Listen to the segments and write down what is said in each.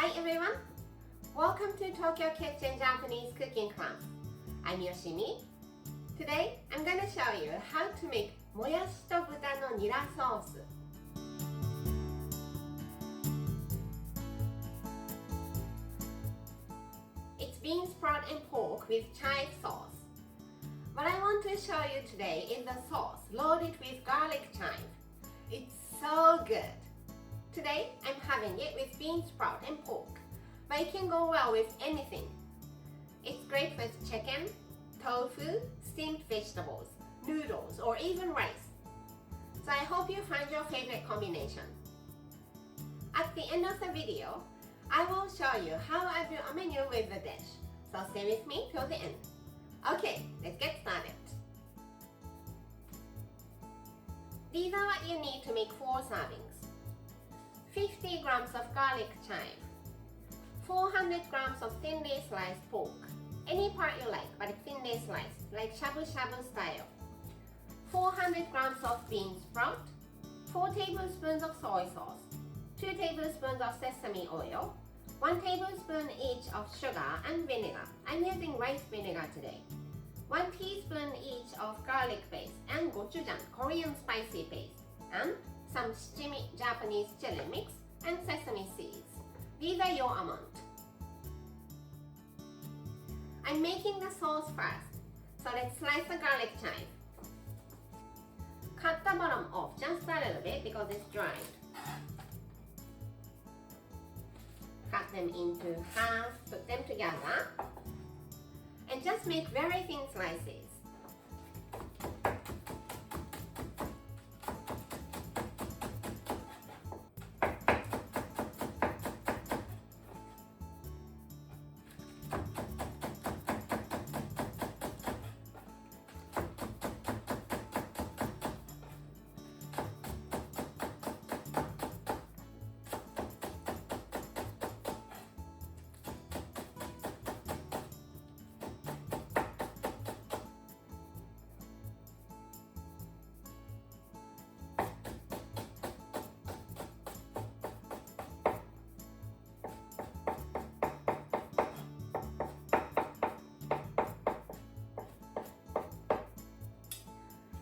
Hi everyone! Welcome to Tokyo Kitchen Japanese cooking class. I'm Yoshimi. Today I'm gonna show you how to make もやしと豚のニラソース. It's bean sprout and pork with chive sauce. What I want to show you today is the sauce loaded with garlic chive. It's so good. Today I'm having it with bean sprout and pork, but it can go well with anything. It's great with chicken, tofu, steamed vegetables, noodles, or even rice. So I hope you find your favorite combination. At the end of the video, I will show you how I do a menu with the dish. So stay with me till the end. Okay, let's get started. These are what you need to make 4 servings. 50 grams of garlic chive, 400 grams of thinly sliced pork, any part you like but thinly sliced, like shabu-shabu style, 400 grams of bean sprout, 4 tablespoons of soy sauce, 2 tablespoons of sesame oil, 1 tablespoon each of sugar and vinegar. I'm using rice vinegar today. 1 teaspoon each of garlic paste and gochujang, Korean spicy paste, and some shichimi, Japanese chili mix, and sesame seeds. These are your amount. I'm making the sauce first, so let's slice the garlic chive. Cut the bottom off just a little bit because it's dried. Cut them into half, put them together, and just make very thin slices.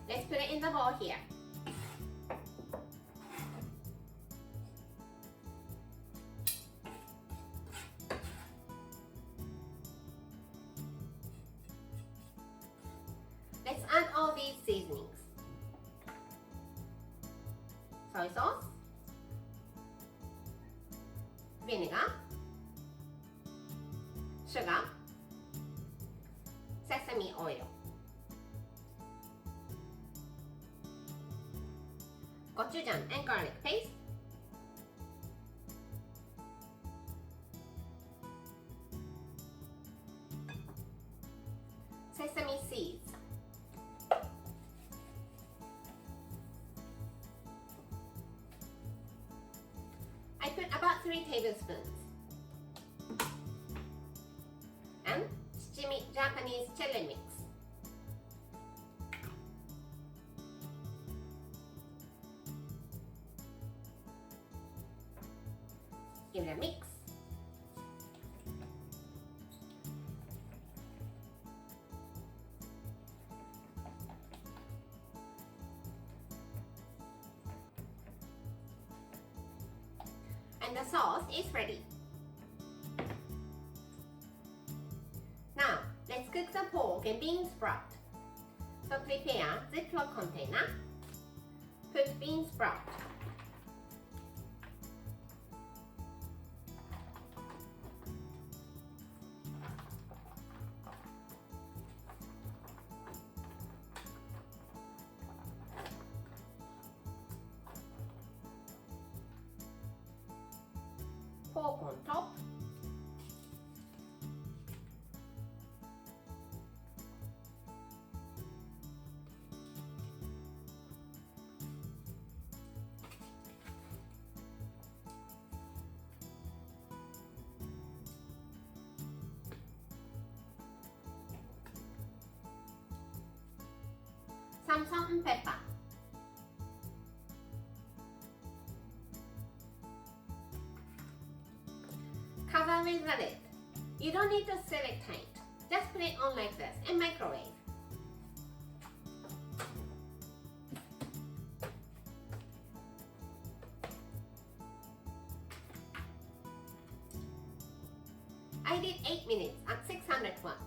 Let's put it in the bowl here. Let's add all these seasonings. Soy sauce, vinegar, sugar, sesame oil, gochujang and garlic paste, sesame seeds, I put about 3 tablespoons, and shichimi, Japanese chili mix. Give it a mix. And the sauce is ready. Now, let's cook the pork and bean sprout. So prepare Ziploc container. Put bean sprout. Pork on top, some salt and pepper. cover with the lid. You don't need to seal it tight. Just put it on like this and microwave. I did 8 minutes at 600 watts.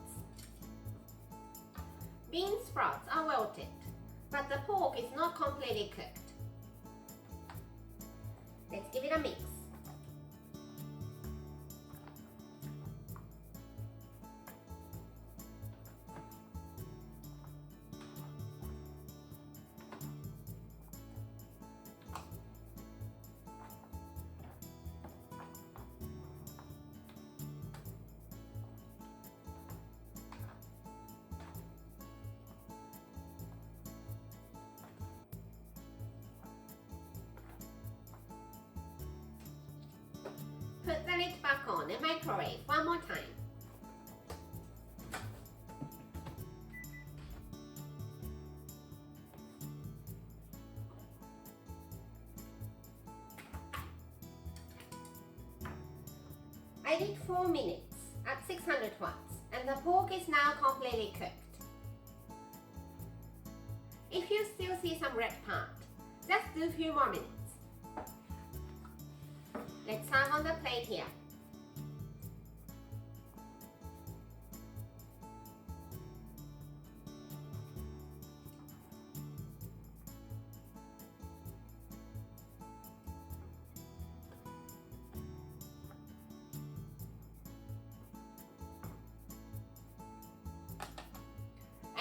Bean sprouts are wilted, but the pork is not completely cooked. Let's give it a mix. Put the lid back on and microwave one more time. I did 4 minutes at 600 watts and the pork is now completely cooked. If you still see some red part, just do a few more minutes. Let's serve on the plate here.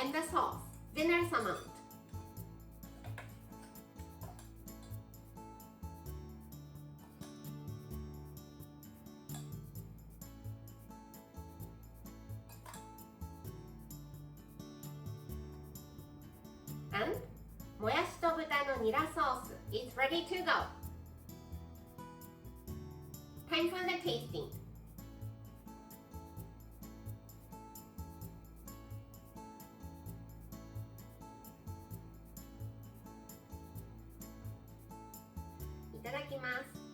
And the sauce, generous amount. And もやしと豚のニラソース is ready to go. Time for the tasting. Iただきます。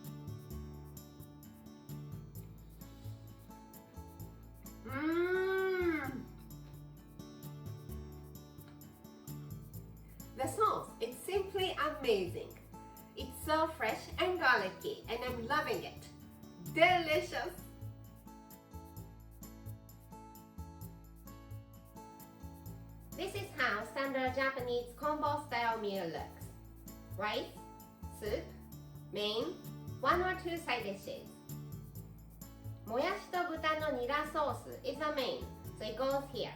The sauce is simply amazing. It's so fresh and garlicky and I'm loving it. Delicious! This is how standard Japanese combo style meal looks. Rice, soup, main, 1 or 2 side dishes. もやしと豚のニラソース is the main, so it goes here.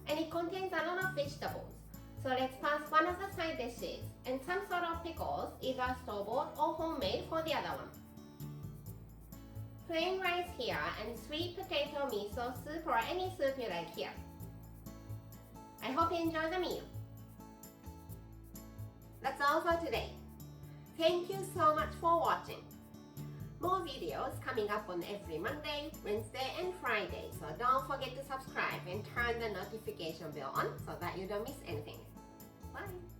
And it contains a lot of vegetables. So let's pass one of the side dishes and some sort of pickles, either store-bought or homemade for the other one. Plain rice here and sweet potato miso soup or any soup you like here. I hope you enjoy the meal. That's all for today. Thank you so much for watching. More videos coming up on every Monday, Wednesday and Friday, so don't forget to subscribe and turn the notification bell on so that you don't miss anything. Bye!